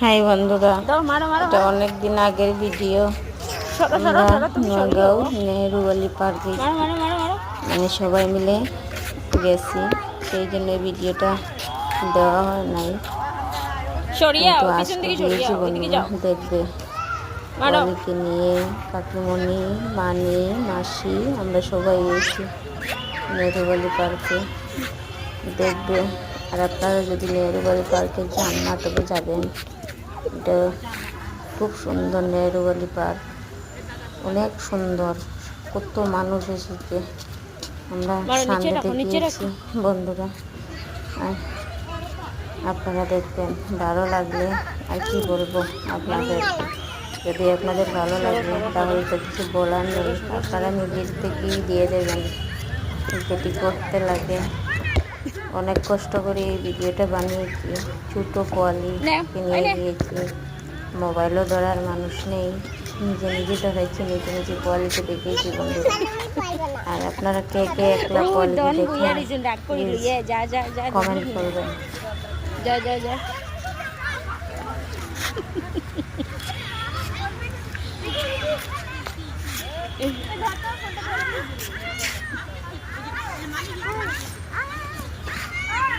High বন্ধুরা, এটা অনেক দিন আগের ভিডিও। আমরা নগাঁও নেহরুবালি পার্কে মানে সবাই মিলে গেছি, সেই জন্য ভিডিওটা দেওয়া হয় নাই, কিন্তু আজকে দিয়েছি। বন্ধুরা দেখবে, অনেকে নিয়ে কাকিমণি, মানি, মাসি, আমরা সবাই গেছি নেহরুবালি পার্কে দেখবে। আর আপনারা যদি নেহরুবালি পার্কে যান না, তবে যাবেন। এটা খুব সুন্দর নেহরুবালি পার্ক, অনেক সুন্দর, কত মানুষ এসেছে। আমরা সানডেতে গিয়েছি বন্ধুরা, আর আপনারা দেখবেন। ভালো লাগলে আর কি বলবো আপনাদের, যদি আপনাদের ভালো লাগে তাহলে তো কিছু বলার নেই, আপনারা নিজের থেকেই দিয়ে দেবেন। যেটি করতে লাগে, অনেক কষ্ট করে এই ভিডিওটা বানিয়েছি। ছোটো কোয়ালিটি নিয়ে গিয়েছি, মোবাইলও ধরার মানুষ নেই, নিজে নিজে ধরাইছি, নিজে নিজে কোয়ালিটি দেখিয়েছি বন্ধুরা। আর আপনারা কে কে একলা কোয়ালিটি দেখেন কমেন্ট করবেন।